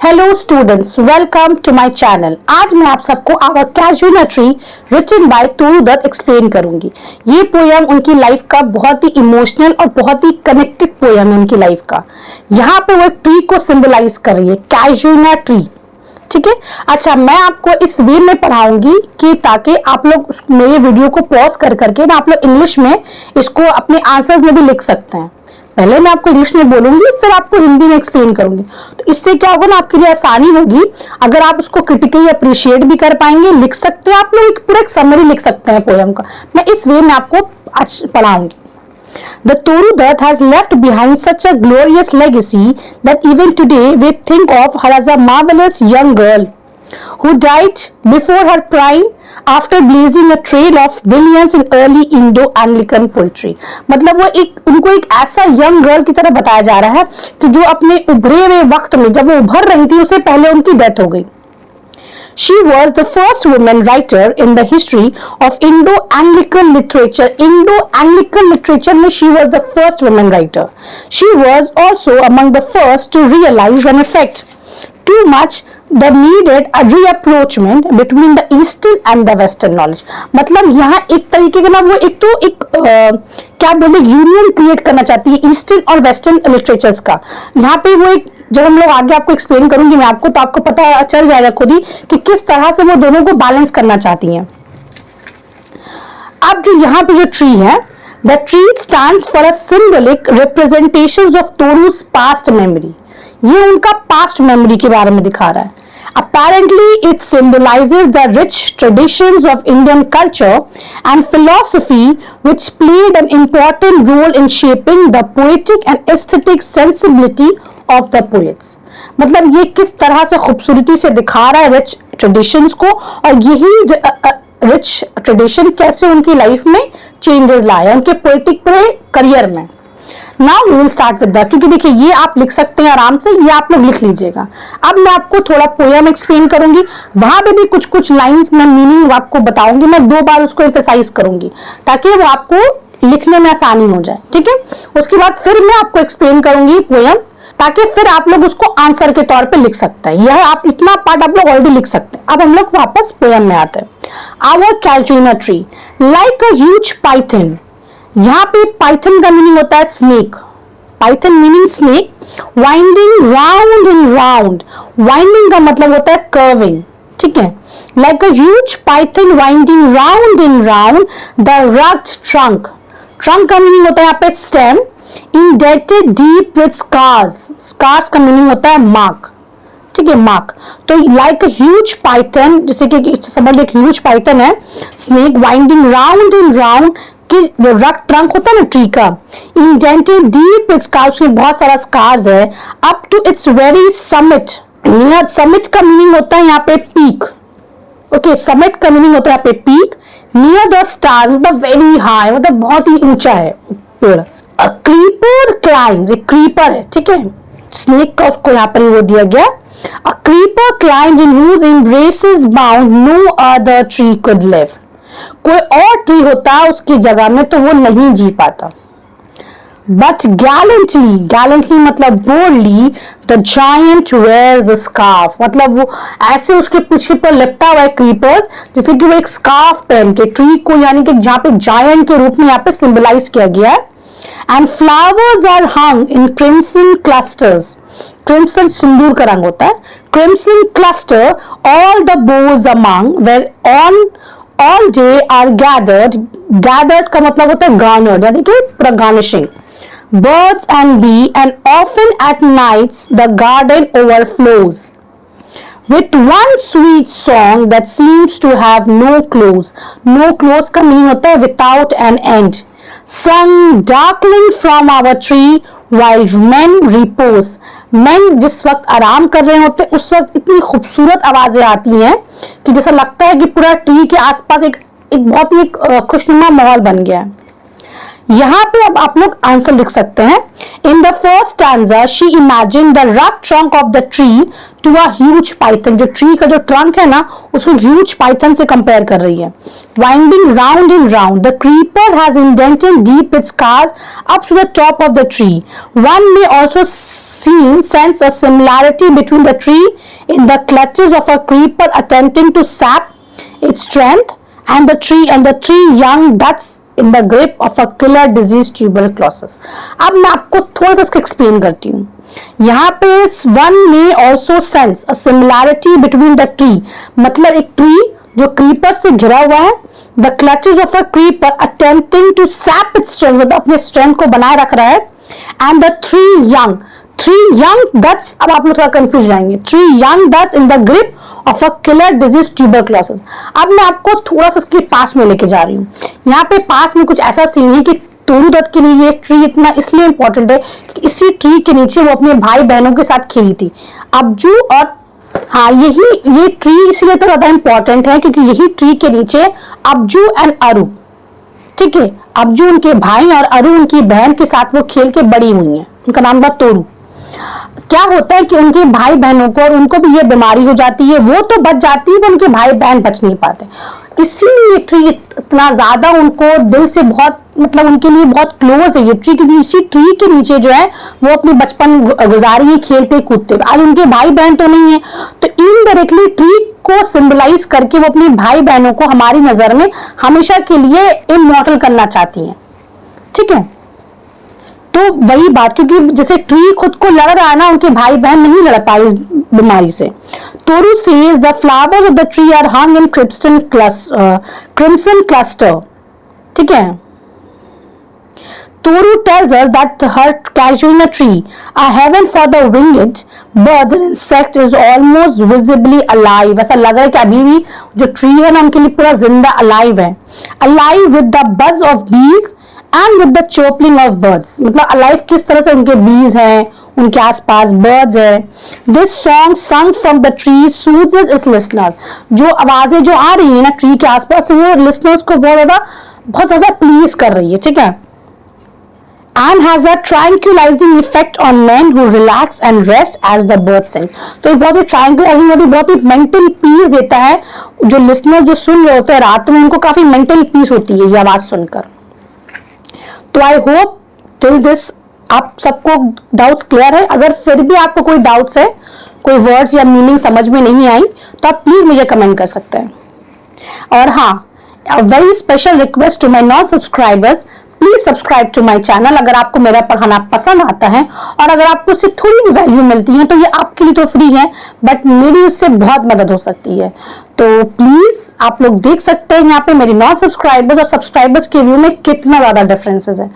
Hello students, welcome to my channel. आज मैं आप सबको our casuarina tree written by Toru Dutt explain करूंगी। ये पोयम उनकी लाइफ का बहुत ही इमोशनल और बहुत ही कनेक्टेड पोयम है उनकी लाइफ का। यहाँ पे वो एक ट्री को सिंबलाइज कर रही है, कैजुअल ट्री। ठीक है, अच्छा मैं आपको इस वे में पढ़ाऊंगी कि ताकि आप लोग मेरे वीडियो को पॉज कर करके ना आप लोग इंग्लिश में इसको अपने आंसर्स में भी लिख सकते हैं। पहले मैं आपको इंग्लिश में बोलूंगी, फिर आपको हिंदी में एक्सप्लेन करूंगी। तो इससे क्या होगा ना, आपके लिए आसानी होगी। अगर आप उसको क्रिटिकली अप्रिशिएट भी कर पाएंगे, लिख सकते हैं, आप लोग पूरा एक समरी लिख सकते हैं पोयम का। मैं इस वे में आपको आज पढ़ाऊंगी। The Toru Dutt has left behind such a glorious legacy that even today we think of her as a marvelous young girl who died before her prime after blazing a trail of brilliance in early Indo-Anglican poetry। मतलब वो उनको एक ऐसा young girl की तरह बताया जा रहा है कि जो अपने उभरे हुए वक्त में, जब वो उभर रही थी, उससे पहले उनकी डेथ हो गई। She was the first woman writer in the history of Indo-Anglican literature. Indo-Anglican literature में she was the first woman writer. She was also among the first to realize and affect too much the needed a reapproachment between the eastern and the western knowledge। मतलब यहाँ एक तरीके का ना वो क्या बोले, यूनियन क्रिएट करना चाहती है ईस्टर्न और वेस्टर्न लिटरेचर्स का। यहाँ पे वो एक, जब हम लोग आगे आपको एक्सप्लेन करूंगी मैं आपको, तो आपको पता चल जाएगा खुद ही कि किस तरह से वो दोनों को बैलेंस करना चाहती हैं। अब जो यहाँ पे जो ट्री है, the tree stands for a symbolic representations of Toru's past memory. ये उनका पास्ट मेमोरी के बारे में दिखा रहा है। Apparently, it symbolizes the rich traditions of Indian culture and philosophy which played an important role in shaping the poetic and aesthetic sensibility of the poets। मतलब ये किस तरह से खूबसूरती से दिखा रहा है रिच ट्रेडिशंस को, और यही रिच ट्रेडिशन कैसे उनकी लाइफ में चेंजेस लाए उनके पोएटिक करियर में। Now we will start with that, क्योंकि देखिए ये आप लिख सकते हैं आराम से, ये आप लोग लिख लीजिएगा। अब मैं आपको थोड़ा पोयम एक्सप्लेन करूंगी, वहां पे भी कुछ कुछ लाइंस में मीनिंग आपको बताऊंगी, मैं 2 बार उसको एम्फसाइज करूंगी ताकि वो आपको लिखने में आसानी हो जाए। ठीक है, उसके बाद फिर मैं आपको एक्सप्लेन करूंगी पोयम, ताकि फिर आप लोग उसको आंसर के तौर पर लिख सकते हैं। यह आप इतना पार्ट आप लोग ऑलरेडी लिख सकते हैं। अब हम लोग वापस पोयम में आते हैं। Our casuarina tree like a huge python. यहाँ पे पाइथन का मीनिंग होता है snake. Python meaning snake. Winding round and round, winding का मतलब होता है कर्विंग। ठीक है, like a huge python winding round and round the rugged trunk. Trunk का मीनिंग होता है यहाँ पे stem. Indented deep with scars. Scars का मीनिंग होता है मार्क। ठीक है, मार्क। तो लाइक अ ह्यूज पाइथन, जैसे कि समझ एक ह्यूज पाइथन है, snake winding round and round, कि जो रग ट्रंक होता है ना ट्री का, इंडेंटेड डीप विद स्कार्स, में बहुत सारा स्कार्स है, up to its very summit. Summit का मीनिंग होता है यहाँ पे पीक। ओके, समिट का मीनिंग होता है यहाँ पे पीक। नियर द स्टार मतलब वेरी हाई, मतलब बहुत ही ऊंचा है पेड़। अ क्रीपर क्लाइम्स, एक क्रीपर है। ठीक है, स्नेक का उसको यहाँ पर वो दिया गया। A creeper climbs in whose embraces bound no other tree could live. कोई और ट्री होता है उसकी जगह में तो वो नहीं जी पाता। बट गैलेंटली, गैलेंटली मतलब boldly, the giant wears the scarf. मतलब वो ऐसे उसके पीछे पर लिपटा हुआ है क्रीपर्स, जैसे कि वो एक स्कार्फ पहन के ट्री को, यानी कि जहां पे जायंट के रूप में यहाँ पे सिंबलाइज किया गया है। And flowers are hung in crimson clusters. Crimson सिंदूर का रंग होता है। Crimson cluster all the boughs among were on all day are gathered। gathered का मतलब होता है garnered, यानी कि पूरा garnishing। birds and bee and often at nights the garden overflows with one sweet song that seems to have no close। no close का meaning होता है without an end। sung darkling from our tree while men repose। men जिस वक्त आराम कर रहे होते उस वक्त इतनी खूबसूरत आवाजें आती हैं कि जैसा लगता है कि पूरा ट्री के आसपास एक बहुत ही खुशनुमा माहौल बन गया है। यहाँ पे अब आप लोग आंसर लिख सकते हैं। In the first stanza she imagine the rough trunk of the tree to a huge python. जो ट्री का जो ट्रंक है ना उसको ह्यूज पाइथन से कंपेयर कर रही है। Winding round and round the creeper has indented deep its scars up to the top of the tree. One may also sense a similarity between the tree in the clutches of a creeper attempting to sap its strength and the three young ducks in the grip of a killer disease tuberculosis। अब मैं आपको थोड़ा सा इसको explain करती हूँ। यहाँ पे one may also sense a similarity between the tree, मतलब एक ट्री जो क्रीपर से घिरा हुआ है, the clutches of a creeper attempting to sap its strength, मतलब अपने स्ट्रेंथ को बनाए रख रहा है, and the three young ducks, अब आप लोग थोड़ा कंफ्यूज जाएंगे, three young ducks in the grip of a killer disease tuberculosis. अब मैं आपको थोड़ा सा इसके पास में लेके जा रही हूँ। यहाँ पे पास में कुछ ऐसा सीन है कि तोरू दत्त के लिए ये ट्री इतना इसलिए इंपॉर्टेंट है कि इसी ट्री के नीचे वो अपने भाई बहनों के साथ खेली थी, अब्जू और हाँ ये ट्री इसलिए तो ज्यादा इंपॉर्टेंट है क्योंकि यही ट्री के नीचे अब्जू एंड अरु, ठीक है, अब्जू उनके भाई और अरु उनकी बहन के साथ वो खेल के बड़ी हुई है। उनका नाम था तोरू। क्या होता है कि उनके भाई बहनों को और उनको भी ये बीमारी हो जाती है, वो तो बच जाती है पर उनके भाई बहन बच नहीं पाते। इसीलिए ये ट्री इतना ज्यादा उनको दिल से बहुत, मतलब उनके लिए बहुत क्लोज है ये ट्री, क्योंकि इसी ट्री के नीचे जो है वो अपनी बचपन गुजारी है खेलते कूदते। आज उनके भाई बहन तो नहीं है, तो इनडायरेक्टली ट्री को सिंबलाइज करके वो अपने भाई बहनों को हमारी नजर में हमेशा के लिए इमॉर्टल करना चाहती हैं, ठीक है। तो वही बात, क्योंकि जैसे ट्री खुद को लड़ रहा है ना, उनके भाई बहन नहीं लड़ पाए इस बीमारी से। Toru says the flowers of the tree are hung in crimson cluster, ठीक है। Toru tells us that her cashew tree, a heaven for the winged birds and insects, is almost visibly alive। ऐसा लग रहा है कि अभी भी जो ट्री है ना उनके लिए पूरा जिंदा अलाइव है। Alive with the buzz of bees and with the chirping of birds, मतलब अलाइव किस तरह से, उनके बीज हैं, उनके आसपास बर्ड्स है। This song sung from the tree soothes its listeners। जो आवाजें जो आ रही है ना ट्री के आसपास, वो लिसनर्स को बहुत ज्यादा प्लीज कर रही है, ठीक है। And has a tranquilizing effect on men who relax and rest as the bird sings। तो बहुत ही tranquilizing और बहुत ही mental peace देता है। जो listener जो सुन रहे होते हैं रात में, उनको काफी mental peace होती है ये आवाज सुनकर। तो I hope till this आप सबको डाउट्स क्लियर है। अगर फिर भी आपको कोई डाउट्स है, कोई वर्ड्स या मीनिंग समझ में नहीं आई, तो आप प्लीज मुझे कमेंट कर सकते हैं। और हाँ, a very special request to my non-subscribers, please subscribe to my channel. अगर आपको मेरा पढ़ाना पसंद आता है और अगर आपको उससे थोड़ी भी वैल्यू मिलती है तो ये आपके लिए तो फ्री है, बट मेरी उससे बहुत मदद हो सकती है। तो प्लीज आप लोग देख सकते हैं यहाँ पे मेरी नॉन सब्सक्राइबर्स और सब्सक्राइबर्स के व्यू में कितना ज्यादा डिफरेंसेस है।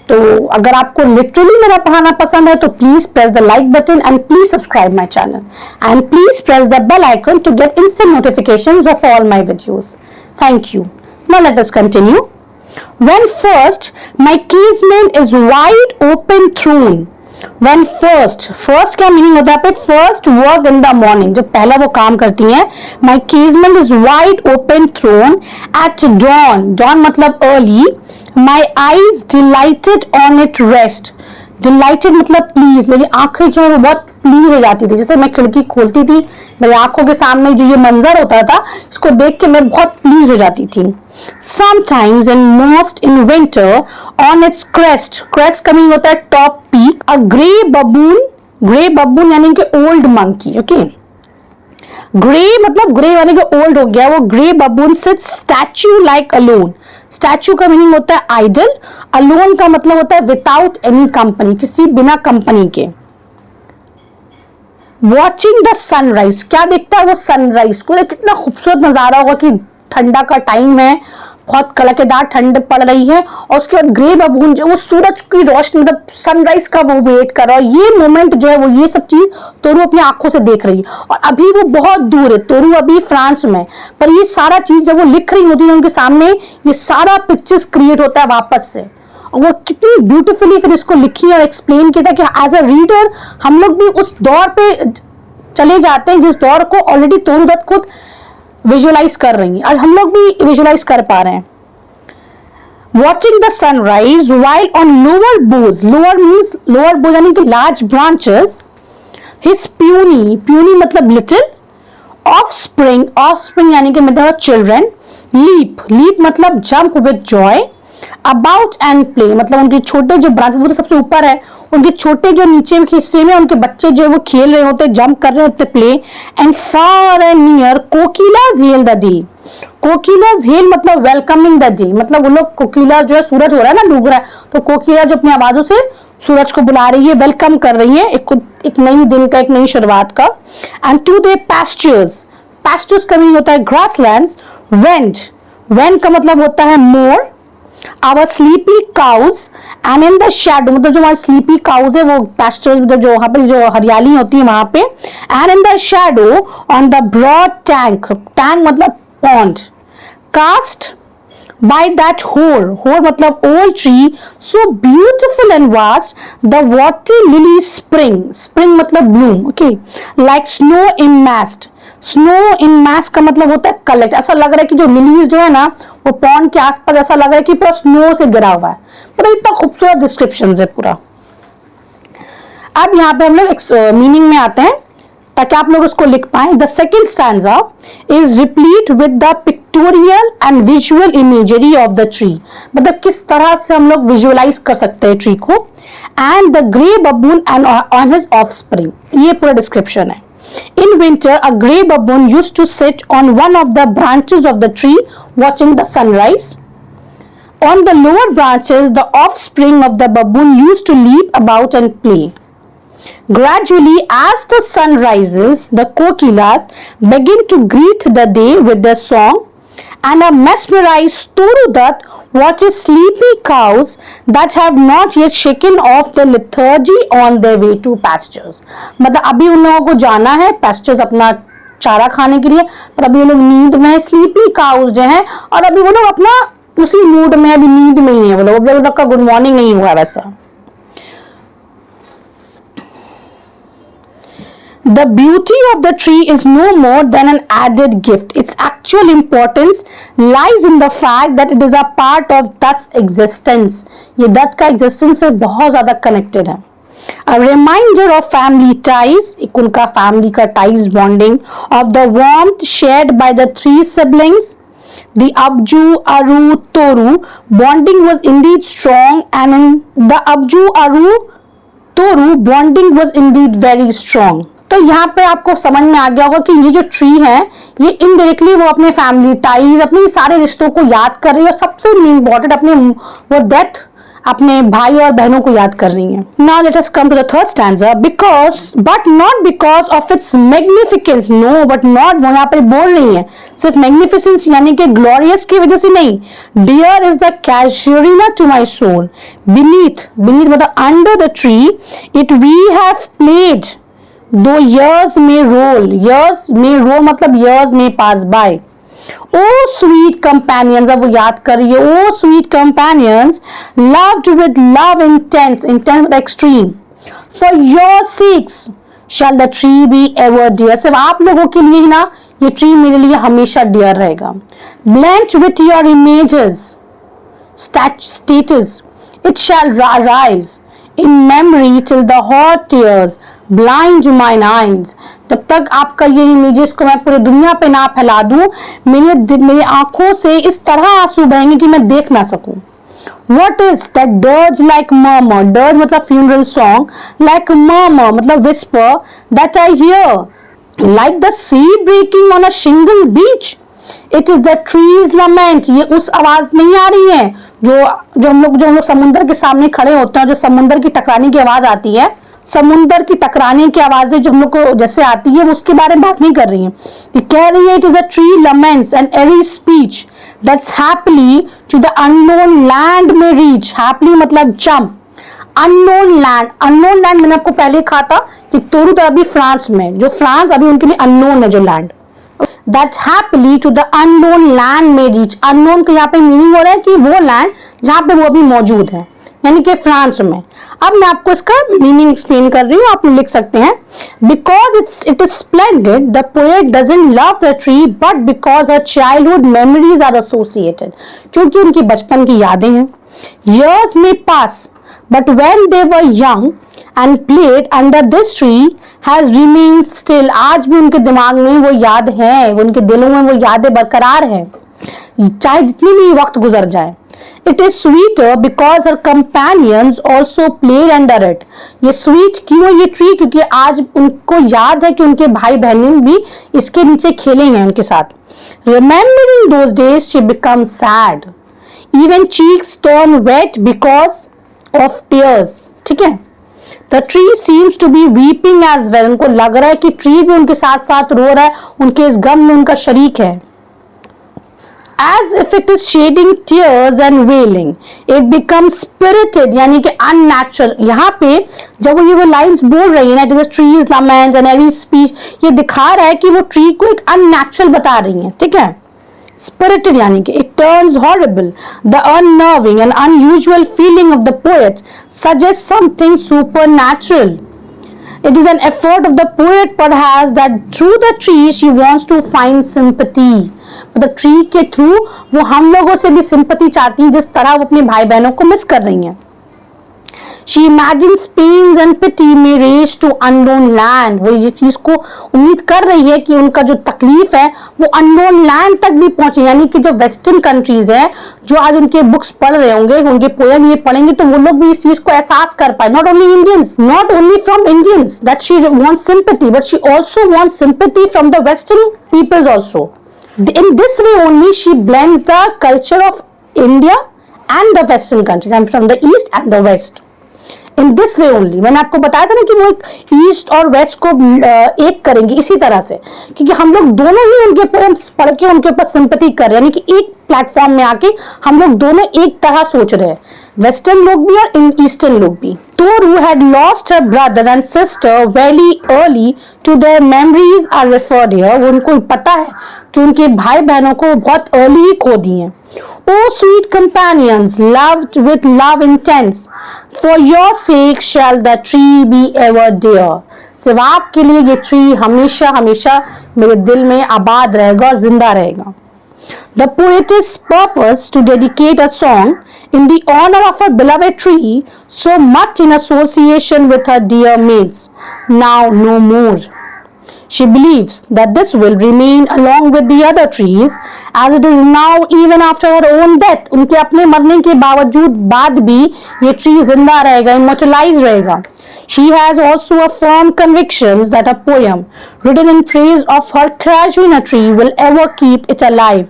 तो अगर आपको लिटरली मेरा पढ़ाना पसंद है तो please press the like button and please subscribe my channel and please press the bell icon to get instant notifications of all my videos. Thank you. Now let us continue. When first my casement is wide open thrown। When first क्या meaning होता है पे? First work in the morning, जब पहला वो काम करती हैं। My casement is wide open thrown at dawn। dawn मतलब early। My eyes delighted on it rest। Dilated मतलब प्लीज, मेरी आंखें जो है वो बहुत प्लीज हो जाती थी। जैसे मैं खिड़की खोलती थी, मेरी आंखों के सामने जो ये मंजर होता था, इसको देख के मैं बहुत प्लीज हो जाती थी। Sometimes and most in winter on its crest, crest का मीनिंग होता है top peak, a grey baboon यानी कि ओल्ड मंकी, ओके। ग्रे मतलब ग्रे यानी कि ओल्ड हो गया, वो grey baboon sits statue like alone. Statue का मीनिंग होता है आइडल, अलोन का मतलब होता है विदाउट एनी कंपनी, किसी बिना कंपनी के। वॉचिंग द सनराइज, क्या देखता है वो सनराइज को, कितना खूबसूरत नजारा होगा कि ठंडा का टाइम है, बहुत कड़केदार ठंड पड़ रही है और उसके बाद ग्रे बबून जो वो सूरज की रोशनी मतलब सनराइज का वो वेट कर रहा है। ये मोमेंट जो है वो ये सब चीज तोरू अपनी आंखों से देख रही है और अभी वो बहुत दूर है, तोरू अभी फ्रांस में, पर ये सारा चीज जब वो लिख रही होती है उनके सामने, ये सारा पिक्चर्स क्रिएट होता है वापस से। और वो कितनी ब्यूटीफुली फिर इसको लिखी और एक्सप्लेन किया था कि एज अ रीडर हम लोग भी उस दौर पे चले जाते हैं जिस दौर को ऑलरेडी तोरू दत्त खुद विजुअलाइज कर रही हैं, आज हम लोग भी विजुअलाइज कर पा रहे हैं। watching the sunrise while on lower boughs, lower means lower boughs यानी कि large branches, his puny मतलब little, offspring यानी कि मतलब children, leap मतलब jump with joy, about and play मतलब उनके छोटे जो ब्रांच, वो तो सबसे ऊपर है, उनके छोटे जो नीचे के हिस्से में उनके बच्चे जो वो खेल रहे होते, जंप कर रहे होते, play, and far and near kokilas hail the day, kokilas hail मतलब वेलकमिंग द डे, मतलब वो लोग, कोकिला जो है, सूरज हो रहा है ना, डूब रहा है, तो कोकिला जो अपनी आवाजों से सूरज को बुला रही है, वेलकम कर रही है एक नई दिन का, एक नई शुरुआत का। एंड टू दे पास्चर्स का मीनिंग होता है ग्रासलैंड्स, वेंट का मतलब होता है more, our sleepy cows and in the shadow मतलब जो हमारे स्लीपी काउज है वो पास्चर्स मतलब जो वहां पर जो हरियाली होती है वहां पे, and in the shadow on the broad tank मतलब pond, cast by that whore मतलब old tree so beautiful and vast, the water lily spring मतलब bloom, okay, like snow in mass का मतलब होता है कलेक्ट, ऐसा लग रहा है कि जो लिलीज जो है ना वो पॉन्ड के आसपास ऐसा लग रहा है कि पूरा स्नो से गिरा हुआ है, मतलब इतना खूबसूरत डिस्क्रिप्शन है पूरा। अब यहाँ पे हम लोग मीनिंग में आते हैं ताकि आप लोग उसको लिख पाए। The second stanza is replete with the pictorial and visual imagery of the tree, मतलब किस तरह से हम लोग विजुअलाइज कर सकते हैं ट्री को, and the grey बबून and on his offspring, ये पूरा डिस्क्रिप्शन है। In winter, a grey baboon used to sit on one of the branches of the tree watching the sunrise. On the lower branches, the offspring of the baboon used to leap about and play. Gradually, as the sun rises, the kokilas begin to greet the day with their song, and a mesmerized Torudat watches sleepy cows that have not yet shaken off the lethargy on their way to pastures. मतलब अभी उन लोगों को जाना है pastures अपना चारा खाने के लिए, पर अभी वो लोग नींद में, स्लीपी काउस जो हैं, और अभी वो लोग अपना उसी मूड में, अभी नींद में ही है वो लोग का गुड मॉर्निंग नहीं हुआ वैसा। The beauty of the tree is no more than an added gift. Its actual importance lies in the fact that it is a part of Dutt's existence. ये Dutt का existence से बहुत ज़्यादा connected है। A reminder of family ties, एक उनका family का ties bonding, of the warmth shared by the three siblings. The Abju, Aru, Toru bonding was indeed strong, and in the Abju, Aru, Toru bonding was indeed very strong. तो यहाँ पे आपको समझ में आ गया होगा कि ये जो ट्री है ये इनडायरेक्टली वो अपने फैमिली टाइज, अपने सारे रिश्तों को याद कर रही है, और सबसे इम्पोर्टेंट अपने वो डेथ अपने भाई और बहनों को याद कर रही है। Now let us come to the third stanza, because but not because of its magnificence, no but not, वो यहाँ पे बोल रही है सिर्फ मैग्निफिसेंस यानी कि ग्लोरियस की वजह से नहीं। Dear is the casuarina to my soul, beneath मतलब under the tree it we have played, though years may roll मतलब years may pass by. Oh sweet companions, अब वो याद कर रही है, oh sweet companions, loved with love intense with extreme, for your sakes shall the tree be ever dear. सिर्फ आप लोगों के लिए ही ना ये ट्री मेरे लिए हमेशा डियर रहेगा। Blent with your images status, it shall rise in memory till the hot tears blind mine eyes. तब तक आपका ये इमेजेस को मैं पूरी दुनिया पे ना फैला दूं, मेरी आंखों से इस तरह आंसू बहेंगे कि मैं देख ना सकूं। What is that dirge like murmur? Dirge मतलब funeral song, like murmur मतलब whisper that I hear, like the sea breaking on a shingle beach. It is the trees lament. ये उस आवाज नहीं आ रही है जो हम लोग समुंदर के सामने खड़े होते हैं, जो समुंदर की टकराने की आवाज आती है, समुंदर की टकराने की आवाजें जो हम लोग को जैसे आती है, वो उसके बारे में बात नहीं कर रही है। ये कह रही है it is a tree laments and every speech that's happily to the unknown land में रीच। हैप्पीली मतलब जंप, अननोन लैंड मैंने आपको पहले कहा था कि तोरू तो अभी फ्रांस में, जो फ्रांस अभी उनके लिए अननोन है जो land, that happily to the unknown land में रीच। अननोन का यहाँ पे मीनिंग हो रहा है कि वो लैंड जहाँ पे वो अभी मौजूद है, यानी कि फ्रांस में। अब मैं आपको इसका मीनिंग एक्सप्लेन कर रही हूँ, आप लिख सकते हैं। Because it is splendid the poet doesn't love the tree but because her childhood memories are associated, क्योंकि उनकी बचपन की यादें हैं। years may pass but when they were young and played under this tree has remained still, आज भी उनके दिमाग में वो याद है, उनके दिलों में वो यादें बरकरार हैं, चाहे जितनी भी वक्त गुजर जाए। It is sweeter because her companions also played under it. ये sweet क्यों है ये tree? क्योंकि आज उनको याद है कि उनके भाई बहन भी इसके नीचे खेले हैं उनके साथ। Remembering those days she becomes sad. Even cheeks turn wet because of tears. ठीक है? The tree seems to be weeping as well. उनको लग रहा है कि ट्री भी उनके साथ साथ रो रहा है, उनके इस गम में उनका शरीक है। As if it is shedding tears and wailing, it becomes spirited, यानी कि unnatural। यहाँ पे जब वो ये लाइन्स बोल रही है ना, it is a tree's lament and every speech, ये दिखा रहा है कि वो ट्री को एक unnatural बता रही है। ठीक है? Spirited यानी कि it turns horrible. The unnerving and unusual feeling of the poet suggests something supernatural. It is an effort of the poet perhaps that through the tree she wants to find sympathy. मतलब tree के through वो हम लोगों से भी sympathy चाहती हैं, जिस तरह वो अपने भाई बहनों को मिस कर रही हैं। She imagines pains and pity may reach to unknown land. वो ये चीज को उम्मीद कर रही है कि उनका जो तकलीफ है वो unknown land तक भी पहुंचे, यानी कि जो वेस्टर्न कंट्रीज है, जो आज उनके बुक्स पढ़ रहे होंगे, उनके पोएम ये पढ़ेंगे तो वो लोग भी इस चीज को एहसास कर पाए। Not only Indians, not only from Indians that she wants sympathy, but she also wants sympathy from the Western peoples also. In this way only she blends the culture of India and the Western countries, and from the East and the West. In this way only, मैंने आपको बताया था ना कि वो एक east और waste को एक करेंगे इसी तरह से, क्योंकि हम लोग दोनों ही उनके पोएम्स पढ़ के उनके ऊपर सिंपैथी कर रहे हैं, यानी कि एक प्लेटफॉर्म में आके हम लोग दोनों एक तरह सोच रहे हैं, वेस्टर्न लोग भी और ईस्टर्न लोग भी। Thor who had lost her brother and sister very early to their memories are referred here. वो उनको पता है कि उनके भाई बहनों को बहुत अर्ली ही खो दिए। Oh sweet companions, loved with love intense, for your sake shall the tree be ever dear. सिर्फ आपके लिए ये ट्री हमेशा हमेशा मेरे दिल में आबाद रहेगा और जिंदा रहेगा। The poetess purposed to dedicate a song in the honor of her beloved tree, so much in association with her dear mates, now no more. She believes that this will remain along with the other trees as it is now even after her own death. उनके अपने मरने के बाद भी ये tree जिंदा रहेगा, immortalized रहेगा। She has also a firm conviction that a poem written in praise of her casuina tree will ever keep it alive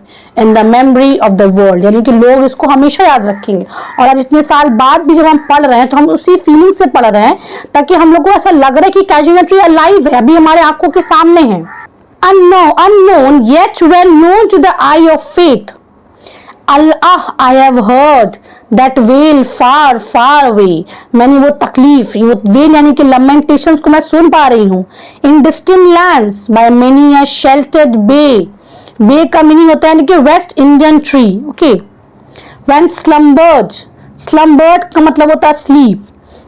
in the memory of the world. यानी कि लोग इसको हमेशा याद रखेंगे, और आज इतने साल बाद भी जब हम पढ़ रहे हैं तो हम उसी फीलिंग से पढ़ रहे हैं, ताकि हम लोग को ऐसा लग रहा है कि कैजुइना ट्री अलाइव है, अभी हमारे आंखों के सामने है। Unknown yet well known to the eye of faith. Allah, I have heard that wail far far away. मैंने वो तकलीफ, वो वेल यानी कि lamentations को मैं सुन पा रही हूँ। In distant lands by many a sheltered bay. Bay का मीनिंग होता है यानी कि West Indian tree. Okay. When slumbered का मतलब होता है sleep.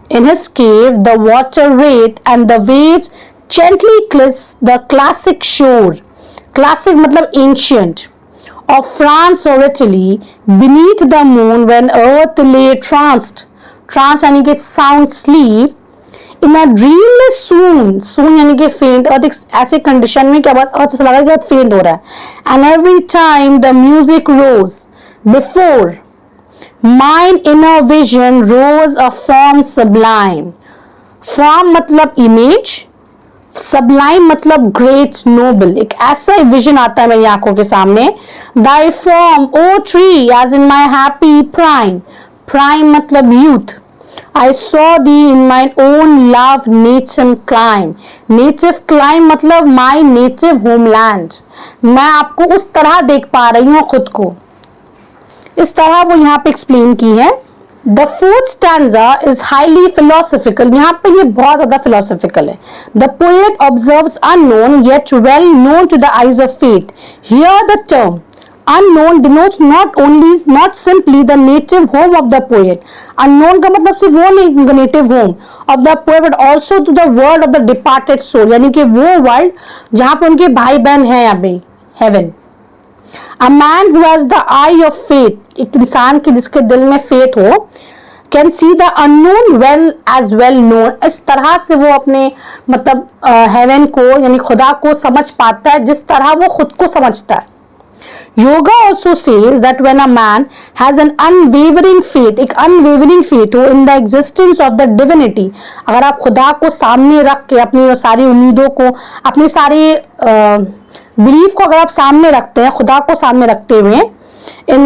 In his cave the water wraith and the waves gently kiss the classic shore. Classic मतलब ancient. Of France or Italy, beneath the moon when earth lay tranced यानी कि sound sleep, in a dreamless soon यानी कि faint, अर्थ ऐसे condition में क्या बात अर्थ ऐसा लगा कि अर्थ फेंट हो रहा है। And every time the music rose before mine inner vision rose a form sublime. Form मतलब image, सबलाइम मतलब ग्रेट नोबल, एक ऐसा विजन आता है मेरी आंखों के सामने। Thy form, O tree, as in my happy prime मतलब youth, I saw thee in my own love native clime मतलब my native homeland। मैं आपको उस तरह देख पा रही हूँ खुद को, इस तरह वो यहाँ पे एक्सप्लेन की है। The fourth stanza is highly philosophical. यहाँ पे ये बहुत ज़्यादा philosophical है। The poet observes unknown yet well known to the eyes of faith. Here the term Unknown denotes not simply the native home of the poet. Unknown का मतलब सिर्फ वो नहीं native home of the poet, but also to the world of the departed soul, यानी कि वो world जहाँ पे उनके भाई बहन हैं यहाँ पे heaven. A man who has the eye of faith, एक इंसान की जिसके दिल में faith हो, can see the unknown well as well known. इस तरह से वो अपने मतलब heaven को यानी खुदा को समझ पाता है जिस तरह वो खुद को समझता है. Yoga also says that when a man has an unwavering faith, एक unwavering faith हो in the existence of the divinity, अगर आप खुदा को सामने रख के अपनी सारी उम्मीदों को, अपनी सारी बिलीफ को अगर आप सामने रखते हैं, खुदा को सामने रखते हुए इन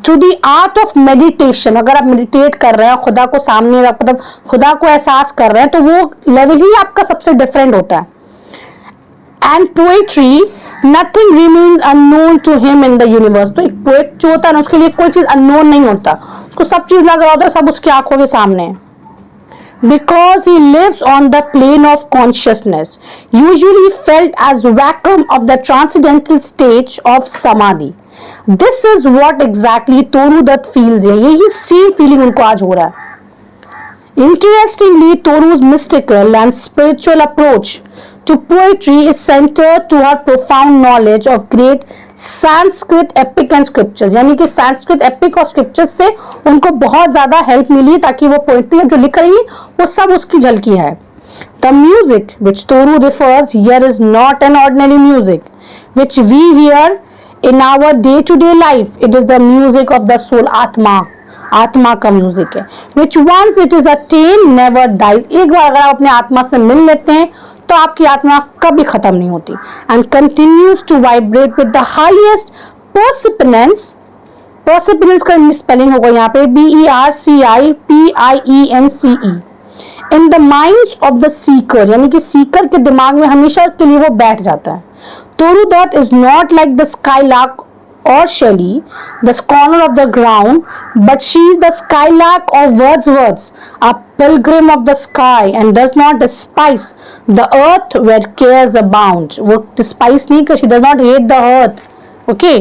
to the art of meditation, अगर आप मेडिटेट कर रहे हैं, खुदा को सामने रख मतलब खुदा को एहसास कर रहे हैं, तो वो लेवल ही आपका सबसे डिफरेंट होता है. And poetry, nothing remains unknown to him in the universe. तो एक पोएट जो होता है ना, उसके लिए कोई चीज अननोन नहीं होता, उसको सब चीज लग रहा होता है, सब उसकी आंखों के सामने है. Because he lives on the plane of consciousness, usually felt as vacuum of the transcendental stage of samadhi. This is what exactly Toru Dutt feels here. यही same feeling उनको आज हो रहा है. Interestingly, Toru's mystical and spiritual approach to poetry is centered to her profound knowledge of great Sanskrit epic and scriptures. यानी कि Sanskrit epic और scriptures से उनको बहुत ज़्यादा help मिली ताकि वो poetry जो लिख रही है वो सब उसकी झलकी है. The music which Toru refers here is not an ordinary music which we hear in our day-to-day life. It is the music of the soul, आत्मा. आत्मा का म्यूजिक है. Which once it is attained never dies. एक बार अगर आप अपने आत्मा से मिल लेते हैं तो आपकी आत्मा कभी खत्म नहीं होती. And continues to vibrate with the highest perseverance. Perseverance का स्पेलिंग होगा यहाँ पे BERCIPIENCE. In the minds of the seeker, यानी कि सीकर के दिमाग में हमेशा के लिए वो बैठ जाता है. Toru Dutt is not like the skylark or Shelley, the scorner of the ground, but she is the skylark of Wordsworth, a pilgrim of the sky, and does not despise the earth where cares abound. वो despise नहीं कर, she does not hate the earth. Okay.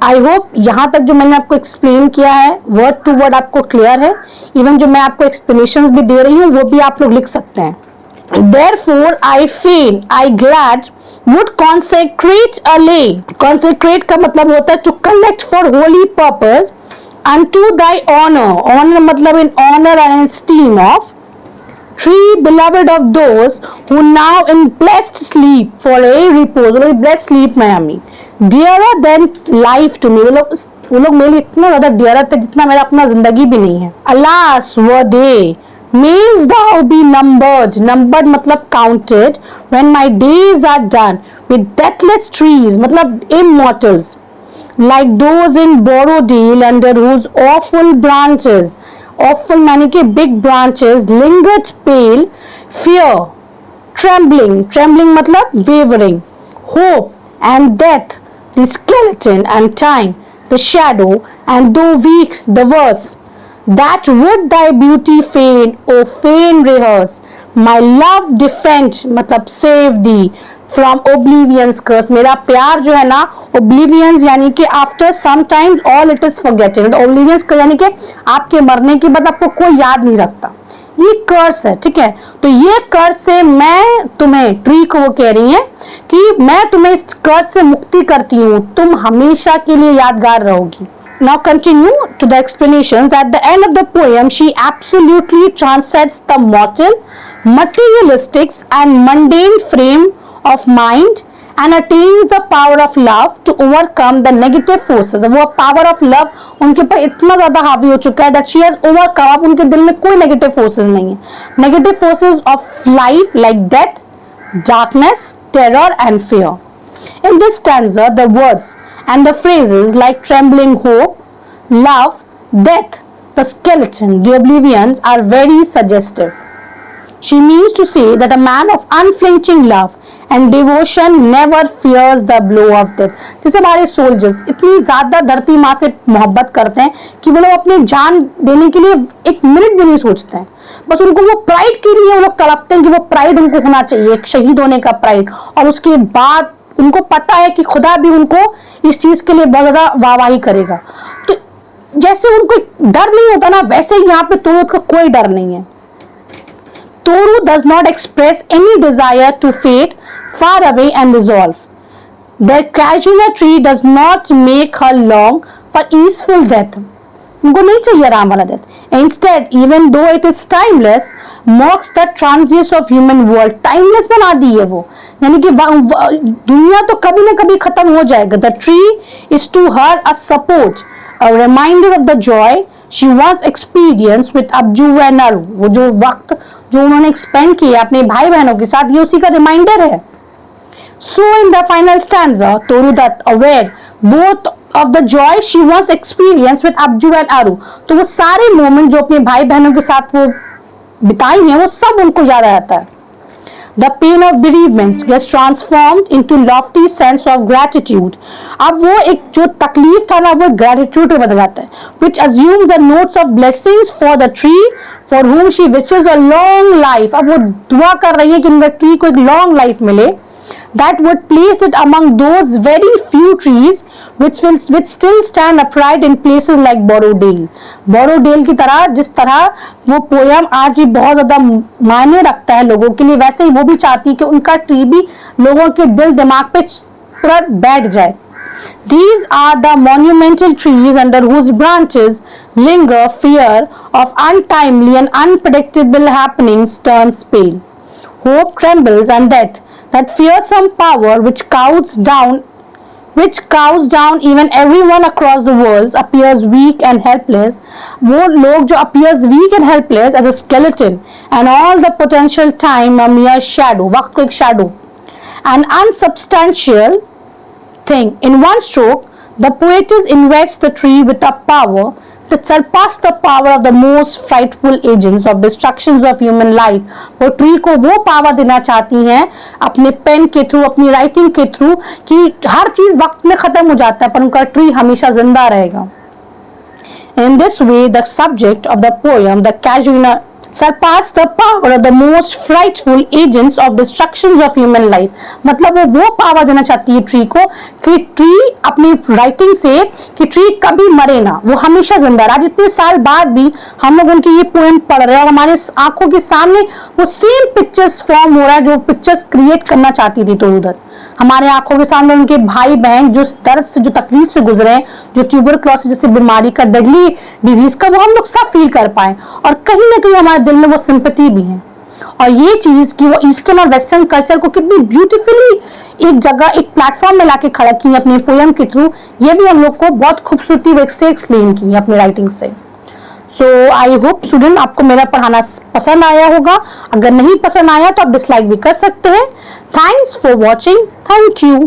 I hope यहाँ तक जो मैंने आपको explain किया है word to word आपको clear है. Even जो मैं आपको explanations भी दे रही हूँ वो भी आप लोग लिख सकते हैं. Therefore, I fain, I glad would consecrate a lay. Consecrate का मतलब होता है to collect for holy purpose unto thy honor. Honor मतलब in honor and in esteem of three beloved of those who now in blessed sleep for a repose. वो blessed sleep में हमें dearer than life to me. वो लोग मेरे लिए इतना ज़्यादा dearer थे जितना मेरा अपना जिंदगी भी नहीं है. Alas were they, mayst thou be numbered. Numbered मतलब counted when my days are done with deathless trees मतलब immortals like those in Borodale under whose awful branches, awful माने के big branches, lingered pale fear, trembling मतलब wavering, hope and death, the skeleton and time, the shadow, and though weak the verse, that would thy beauty fain, O fain rehearse, my love defend मतलब save thee from oblivion's curse. मेरा प्यार जो है ना oblivions यानी कि after sometimes all it is forgetting. oblivion's यानी कि आपके मरने के बाद आपको कोई याद नहीं रखता. ये कर्स है, ठीक है. तो ये कर्स से मैं तुम्हें, ट्री को वो कह रही है कि मैं तुम्हें इस कर्स से मुक्ति करती हूँ, तुम हमेशा के लिए यादगार रहोगी. Now continue to the explanations. At the end of the poem, she absolutely transcends the mortal, materialistic and mundane frame of mind and attains the power of love to overcome the negative forces. वो power of love उनके पर इतना ज़्यादा हावी हो चुका है that she has overcome. अब उनके दिल में कोई negative forces नहीं है. Negative forces of life like death, darkness, terror and fear. In this stanza, the words and the phrases like trembling hope, love, death, the skeleton, the oblivions are very suggestive. She means to say that a man of unflinching love and devotion never fears the blow of death. जैसे हमारे soldiers इतनी ज़्यादा धरती माँ से मोहब्बत करते हैं कि वो लोग अपनी जान देने के लिए एक मिनट भी नहीं सोचते हैं. बस उनको वो प्राइड के लिए वो लोग तड़पते हैं कि वो प्राइड उनको होना चाहिए, एक शहीद होने का प्राइड, और उसके बाद उनको पता है कि खुदा भी उनको इस चीज के लिए बहुत ज्यादा वाहवाही करेगा। तो जैसे उनको डर नहीं होता ना, वैसे ही यहाँ पे तोरू का कोई डर नहीं है। तोरू does not express any desire to fade far away and dissolve. Their casual tree does not make her long for easeful death. उनको नहीं चाहिए आराम वाला death. Instead, even though it is timeless, mocks the transience of human world. Timeless बना दी है वो, यानी कि दुनिया तो कभी ना कभी खत्म हो जाएगा. The tree is to her a support, a reminder of the joy she once experienced with Abju and Naru. वो जो वक्त जो उन्होंने एक्सपेंड किया अपने भाई बहनों के साथ, ये उसी का रिमाइंडर है. So in the final stanza, Toru Dutt aware both of the joy she once experienced with Abju and Aru. तो वो सारे मोमेंट जो अपने भाई बहनों के साथ वो बिताई हैं, वो सब उनको याद आता है. The pain of bereavement gets transformed into lofty sense of gratitude. अब वो एक जो तकलीफ था ना, वो gratitude में बदल जाता है, which assumes the notes of blessings for the tree for whom she wishes a long life. अब वो दुआ कर रही है कि उनका ट्री को एक long life मिले. That would place it among those very few trees which still stand upright in places like Borrowdale. Borrowdale की तरह, जिस तरह वो पोयम आज भी बहुत ज्यादा मायने रखता है लोगों के लिए, वैसे ही वो भी चाहती है कि उनका ट्री भी लोगों के दिल दिमाग पे पूरा बैठ जाए. These are the monumental trees under whose branches linger fear of untimely and unpredictable happenings turns pale. Hope trembles and that fearsome power which cows down even everyone across the world appears weak and helpless. वो लोग जो appears weak and helpless as a skeleton and all the potential time a mere shadow, वक्त को एक shadow, an unsubstantial thing. In one stroke, the poetess invests the tree with a power that surpass the power of the most frightful agents of destructions of human life. वो tree को वो power देना चाहती हैं अपने pen के through, अपनी writing के थ्रू, कि हर चीज वक्त में खत्म हो जाता है पर उनका ट्री हमेशा जिंदा रहेगा. In this way, the subject of the poem, the casuina, surpass the power of the most frightful agents of destructions of human life. मतलब वो पावर देना चाहती है ट्री को कि ट्री अपनी राइटिंग से, कि ट्री कभी मरे ना, वो हमेशा जिंदा रहा. जितने साल बाद भी हम लोग उनकी ये पोएम पढ़ रहे हैं और हमारे आंखों के सामने वो सेम पिक्चर्स फॉर्म हो रहा है जो पिक्चर्स क्रिएट करना चाहती थी तोरू दत्त. हमारे आंखों के सामने उनके भाई बहन जो दर्द से, जो तकलीफ से गुजरे हैं, जो ट्यूबरक्लोसिस जैसी बीमारी का, डेडली डिजीज का, वो हम लोग सब फील कर पाए और कहीं ना कहीं हमारे दिल में वो सिंपैथी भी है. और ये चीज कि वो ईस्टर्न और वेस्टर्न कल्चर को कितनी ब्यूटीफुली एक जगह, एक प्लेटफॉर्म में लाके खड़ा की अपने पोएम के थ्रू, ये भी हम लोग को बहुत खूबसूरती से एक्सप्लेन की है अपनी राइटिंग से. सो आई होप स्टूडेंट आपको मेरा पढ़ाना पसंद आया होगा. अगर नहीं पसंद आया तो आप डिसलाइक भी कर सकते हैं. Thanks for watching. Thank you.